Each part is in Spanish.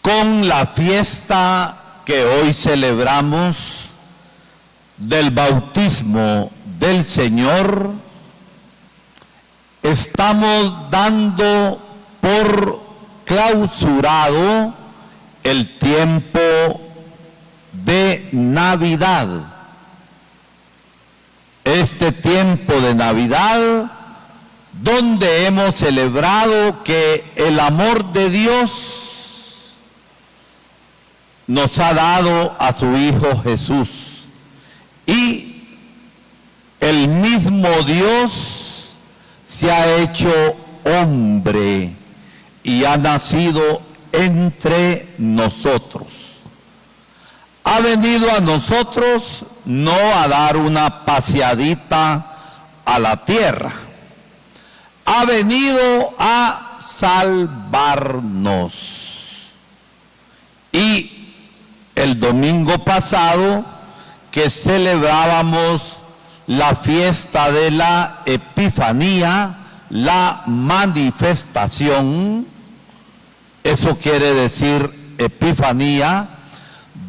con la fiesta que hoy celebramos del bautismo del Señor, estamos dando por clausurado el tiempo de Navidad. Este tiempo de Navidad, donde hemos celebrado que el amor de Dios nos ha dado a su Hijo Jesús, y el mismo Dios se ha hecho hombre y ha nacido entre nosotros. Ha venido a nosotros no a dar una paseadita a la tierra, ha venido a salvarnos. Y el domingo pasado, que celebrábamos la fiesta de la Epifanía, la manifestación, eso quiere decir Epifanía,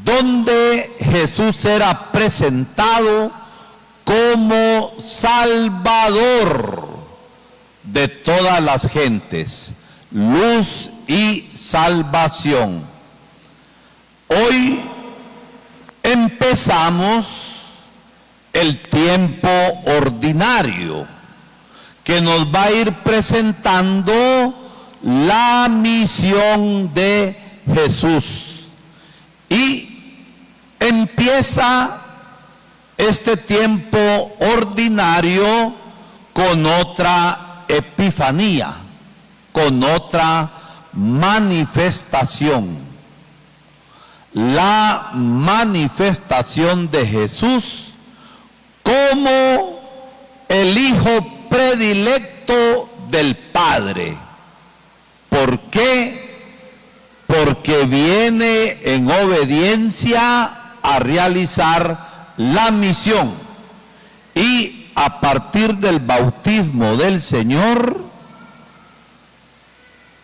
donde Jesús era presentado como Salvador de todas las gentes, luz y salvación. Hoy empezamos el tiempo ordinario, que nos va a ir presentando la misión de Jesús. Y empieza este tiempo ordinario con otra epifanía, con otra manifestación. La manifestación de Jesús como el Hijo predilecto del Padre. ¿Por qué? Porque viene en obediencia a realizar la misión, y a partir del bautismo del Señor,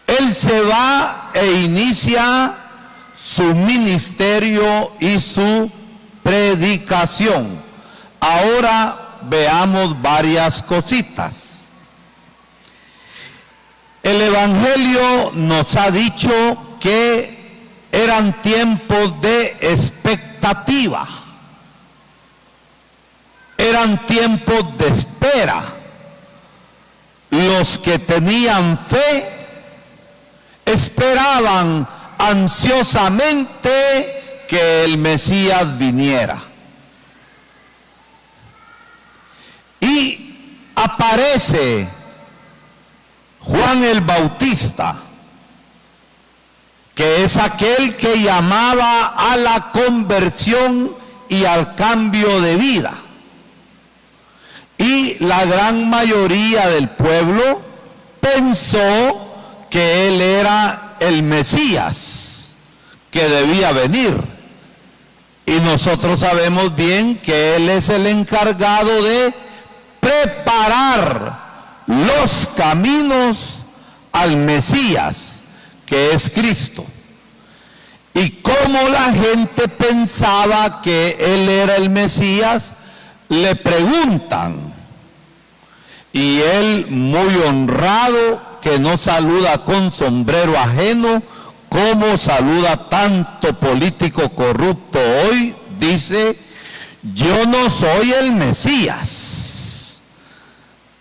Él se va e inicia su ministerio y su predicación. Ahora veamos varias cositas. El Evangelio nos ha dicho que eran tiempos de expectativa, eran tiempos de espera. Los que tenían fe esperaban ansiosamente que el Mesías viniera. Y aparece Juan el Bautista, que es aquel que llamaba a la conversión y al cambio de vida. Y la gran mayoría del pueblo pensó que él era el Mesías que debía venir. Y nosotros sabemos bien que él es el encargado de preparar los caminos al Mesías, que es Cristo. Y como la gente pensaba que él era el Mesías, le preguntan, y él, muy honrado, que no saluda con sombrero ajeno, como saluda tanto político corrupto hoy, dice: yo no soy el Mesías,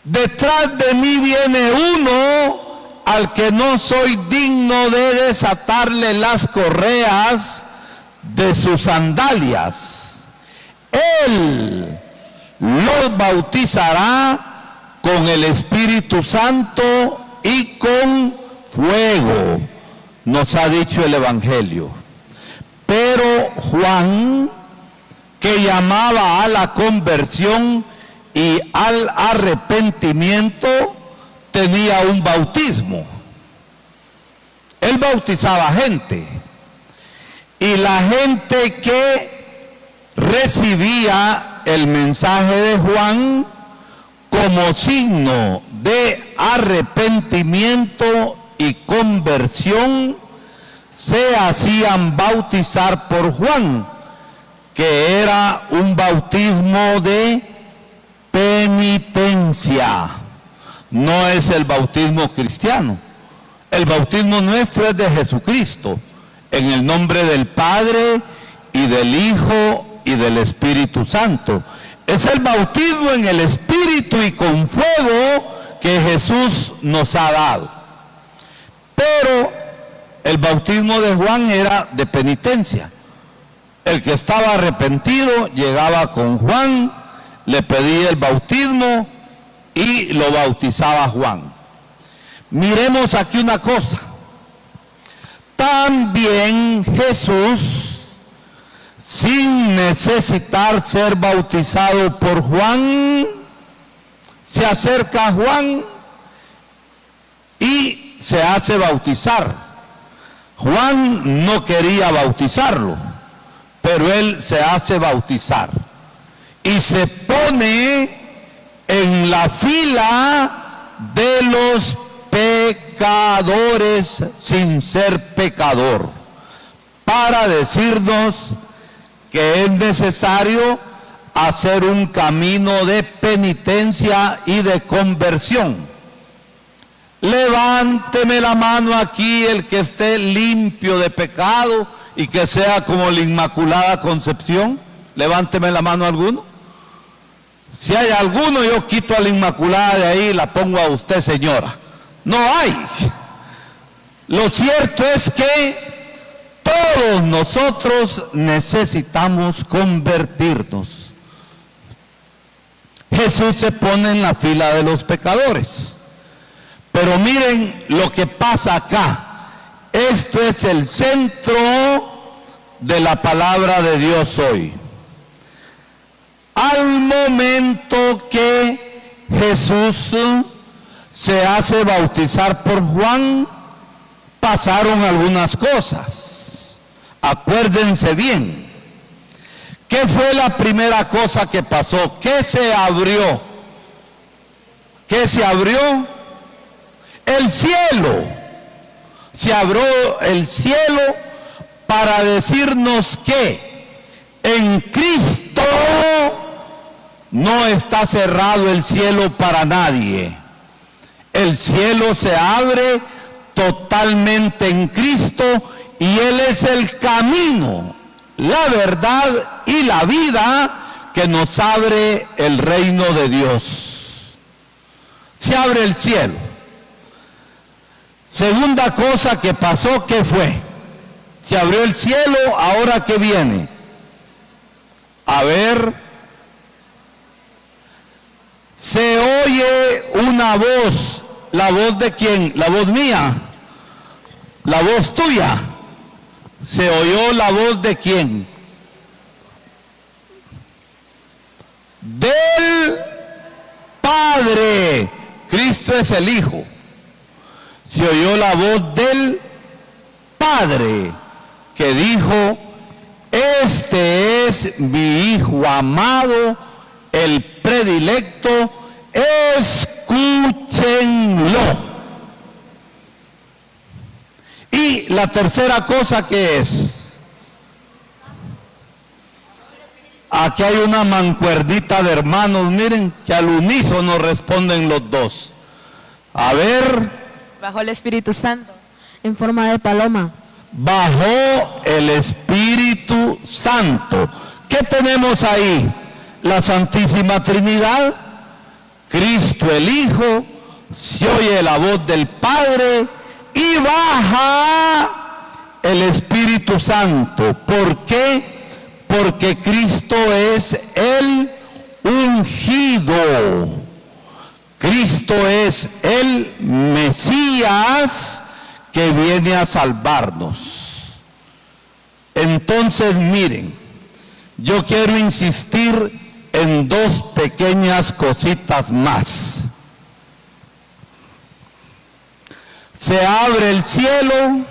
detrás de mí viene uno al que no soy digno de desatarle las correas de sus sandalias. Él los bautizará con el Espíritu Santo y con fuego, nos ha dicho el Evangelio. Pero Juan, que llamaba a la conversión y al arrepentimiento, tenía un bautismo. Él bautizaba gente, y la gente que recibía el mensaje de Juan como signo de arrepentimiento y conversión, se hacían bautizar por Juan, que era un bautismo de penitencia. No es el bautismo cristiano. El bautismo nuestro es de Jesucristo, en el nombre del Padre y del Hijo y del Espíritu Santo. Es el bautismo en el Espíritu y con fuego que Jesús nos ha dado. Pero el bautismo de Juan era de penitencia. El que estaba arrepentido llegaba con Juan, le pedía el bautismo y lo bautizaba Juan. Miremos aquí una cosa. También Jesús, sin necesitar ser bautizado por Juan, se acerca a Juan y se hace bautizar. Juan no quería bautizarlo, pero él se hace bautizar y se pone en la fila de los pecadores sin ser pecador, para decirnos que es necesario hacer un camino de penitencia y de conversión. Levánteme la mano aquí el que esté limpio de pecado y que sea como la Inmaculada Concepción. Levánteme la mano alguno. Si hay alguno, yo quito a la Inmaculada de ahí y la pongo a usted, señora. No hay. Lo cierto es que todos nosotros necesitamos convertirnos. Jesús se pone en la fila de los pecadores. Pero miren lo que pasa acá. Esto es el centro de la palabra de Dios hoy. Al momento que Jesús se hace bautizar por Juan, pasaron algunas cosas. Acuérdense bien. ¿Qué fue la primera cosa que pasó? ¿Qué se abrió? ¿Qué se abrió? El cielo. Se abrió el cielo para decirnos que en Cristo no está cerrado el cielo para nadie. El cielo se abre totalmente en Cristo y Él es el camino, la verdad y la vida que nos abre el reino de Dios. Se abre el cielo. Segunda cosa que pasó, ¿qué fue? Se abrió el cielo, ¿ahora qué viene? A ver, se oye una voz. ¿La voz de quién? ¿La voz mía? ¿La voz tuya? ¿Se oyó la voz de quién? Del Padre. Cristo es el Hijo. Se oyó la voz del Padre que dijo: este es mi Hijo amado, el predilecto, escúchenlo. Y la tercera cosa que es, aquí hay una mancuerdita de hermanos, miren, que al unísono responden los dos. A ver. Bajó el Espíritu Santo en forma de paloma. Bajó el Espíritu Santo. ¿Qué tenemos ahí? La Santísima Trinidad, Cristo el Hijo, se oye la voz del Padre y baja el Espíritu Santo. ¿Por qué? Porque Cristo es el ungido. Cristo es el Mesías que viene a salvarnos. Entonces, miren, yo quiero insistir en dos pequeñas cositas más. Se abre el cielo,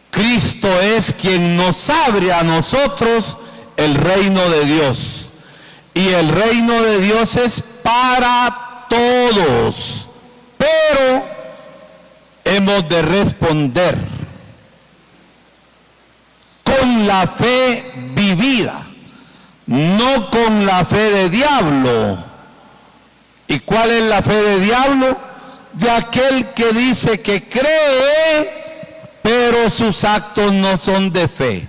Cristo es quien nos abre a nosotros el reino de Dios. Y el reino de Dios es para todos, pero hemos de responder. la fe vivida, no con la fe de diablo. ¿Y cuál es la fe de diablo? De aquel que dice que cree, pero sus actos no son de fe.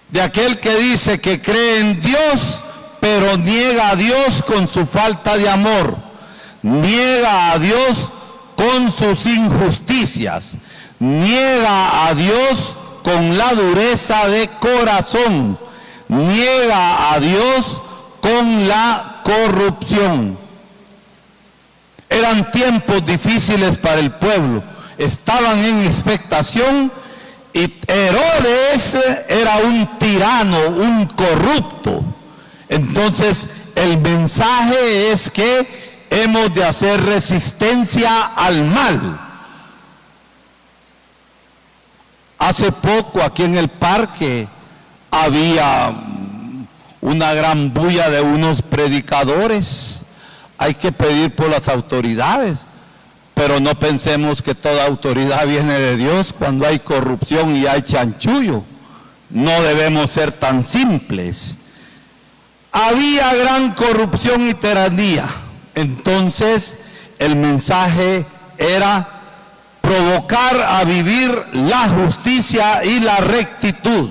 De aquel que dice que cree en Dios, pero niega a Dios con su falta de amor. Niega a Dios con sus injusticias. Niega a Dios con la dureza de corazón. Niega a Dios con la corrupción. Eran tiempos difíciles para el pueblo. Estaban en expectación y Herodes era un tirano, un corrupto. Entonces el mensaje es que hemos de hacer resistencia al mal. Hace poco aquí en el parque había una gran bulla de unos predicadores. Hay que pedir por las autoridades, pero no pensemos que toda autoridad viene de Dios. Cuando hay corrupción y hay chanchullo, no debemos ser tan simples. Había gran corrupción y tiranía. Entonces el mensaje era provocar a vivir la justicia y la rectitud.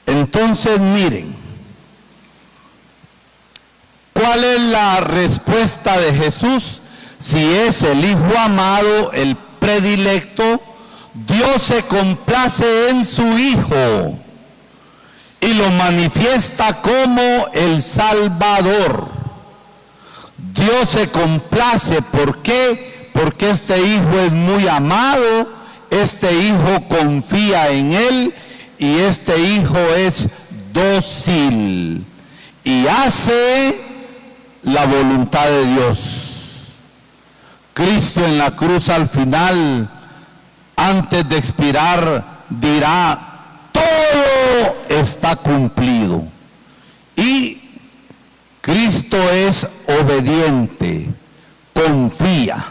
Entonces miren, ¿cuál es la respuesta de Jesús? Si es el Hijo amado, el predilecto, Dios se complace en su Hijo y lo manifiesta como el Salvador. Dios se complace, ¿por qué? Porque este Hijo es muy amado, este Hijo confía en Él y este Hijo es dócil y hace la voluntad de Dios. Cristo en la cruz al final, antes de expirar, dirá: todo está cumplido. Y Cristo es obediente, confía.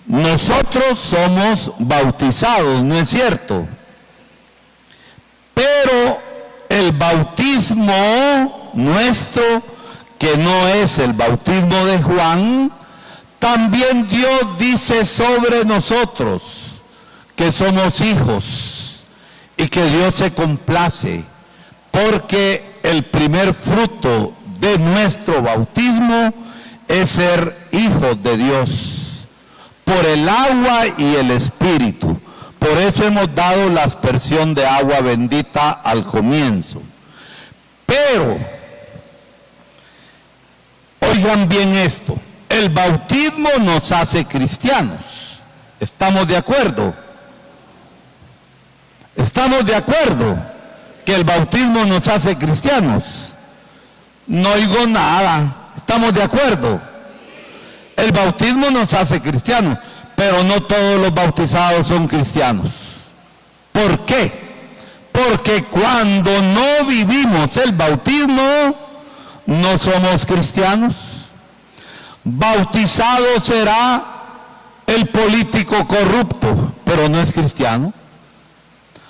Nosotros somos bautizados, ¿no es cierto? Pero el bautismo nuestro, que no es el bautismo de Juan, también Dios dice sobre nosotros que somos hijos y que Dios se complace, porque el primer fruto de nuestro bautismo es ser hijos de Dios, por el agua y el Espíritu. Por eso hemos dado la aspersión de agua bendita al comienzo. Pero, oigan bien esto, el bautismo nos hace cristianos. ¿Estamos de acuerdo? ¿Estamos de acuerdo que el bautismo nos hace cristianos? No oigo nada. ¿Estamos de acuerdo? El bautismo nos hace cristianos, pero no todos los bautizados son cristianos. ¿Por qué? Porque cuando no vivimos el bautismo, no somos cristianos. Bautizado será el político corrupto, pero no es cristiano.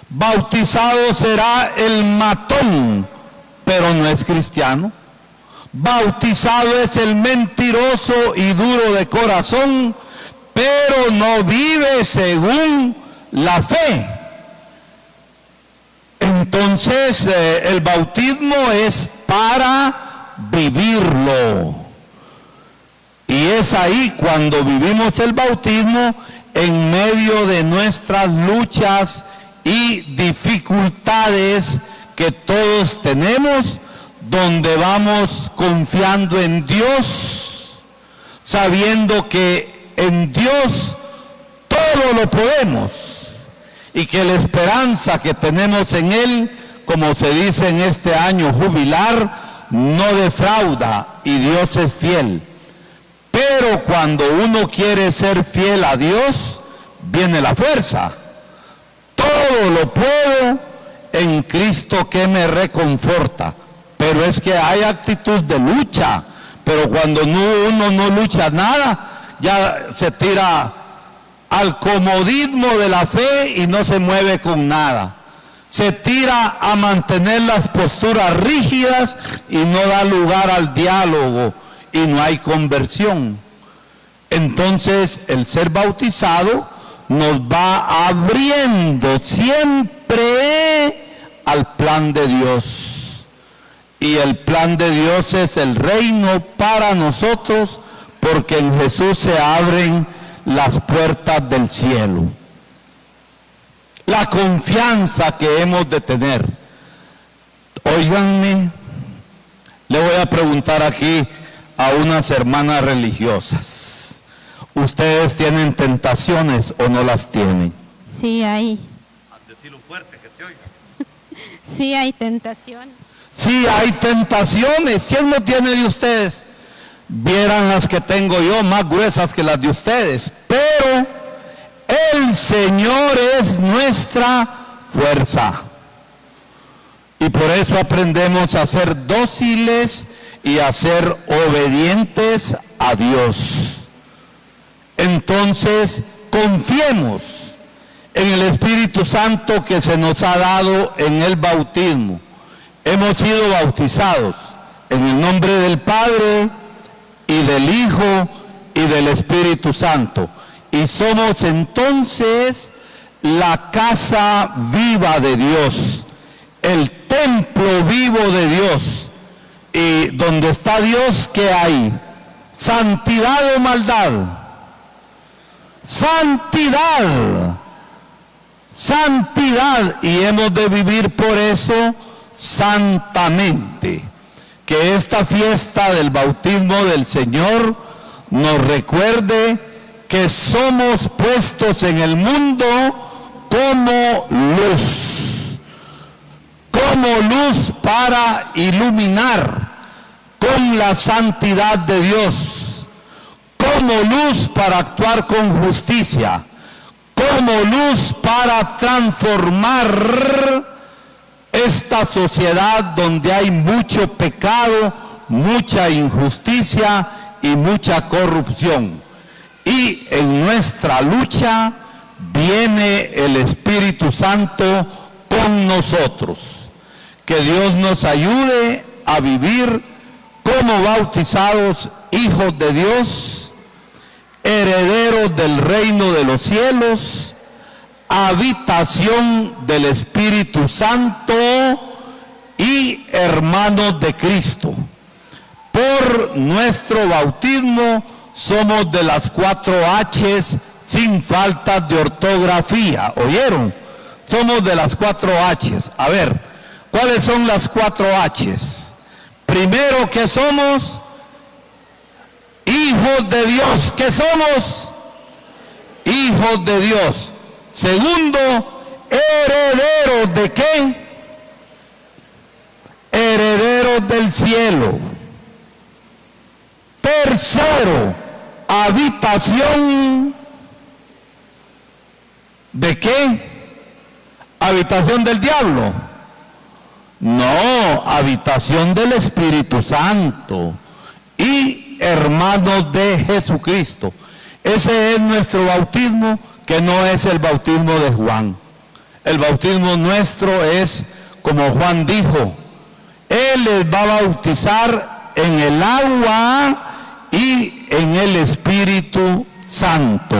Bautizado será el matón, pero no es cristiano. Bautizado es el mentiroso y duro de corazón, pero no vive según la fe. Entonces el bautismo es para vivirlo. Y es ahí cuando vivimos el bautismo, en medio de nuestras luchas y dificultades que todos tenemos, donde vamos confiando en Dios, sabiendo que en Dios todo lo podemos y que la esperanza que tenemos en Él, como se dice en este año jubilar, no defrauda y Dios es fiel. Pero cuando uno quiere ser fiel a Dios, viene la fuerza. Todo lo puedo en Cristo que me reconforta. Pero es que hay actitud de lucha. Pero cuando uno no lucha nada, ya se tira al comodismo de la fe y no se mueve con nada. se tira a mantener las posturas rígidas y no da lugar al diálogo y no hay conversión. Entonces el ser bautizado nos va abriendo siempre al plan de Dios. Y el plan de Dios es el reino para nosotros, porque en Jesús se abren las puertas del cielo. La confianza que hemos de tener. Óiganme, le voy a preguntar aquí a unas hermanas religiosas. ¿Ustedes tienen tentaciones o no las tienen? Sí hay. Decirlo fuerte, que te oiga. Sí hay tentación. Sí hay tentaciones. ¿Quién no tiene de ustedes? Vieran las que tengo yo, más gruesas que las de ustedes. Pero el Señor es nuestra fuerza. Y por eso aprendemos a ser dóciles y a ser obedientes a Dios. Entonces, confiemos en el Espíritu Santo que se nos ha dado en el bautismo. Hemos sido bautizados en el nombre del Padre y del Hijo y del Espíritu Santo. Y somos entonces la casa viva de Dios, el templo vivo de Dios. Y donde está Dios, ¿qué hay? ¿Santidad o maldad? Santidad. Santidad. Y hemos de vivir por eso santamente. Que esta fiesta del bautismo del Señor nos recuerde que somos puestos en el mundo como luz para iluminar con la santidad de Dios, como luz para actuar con justicia, como luz para transformar esta sociedad donde hay mucho pecado, mucha injusticia y mucha corrupción. Y en nuestra lucha viene el Espíritu Santo con nosotros. Que Dios nos ayude a vivir como bautizados hijos de Dios, herederos del reino de los cielos, habitación del Espíritu Santo y hermanos de Cristo. Por nuestro bautismo somos de las 4 H's sin falta de ortografía. ¿Oyeron? Somos de las 4 H's. A ver, ¿cuáles son las 4 H's? Primero, que somos hijos de Dios. ¿Qué somos? Hijos de Dios. Segundo, herederos ¿de qué? Herederos del cielo. Tercero, habitación ¿de qué? ¿Habitación del diablo? No, habitación del Espíritu Santo y hermanos de Jesucristo. Ese es nuestro bautismo, que no es el bautismo de Juan. El bautismo nuestro es, como Juan dijo, Él les va a bautizar en el agua y en el Espíritu Santo.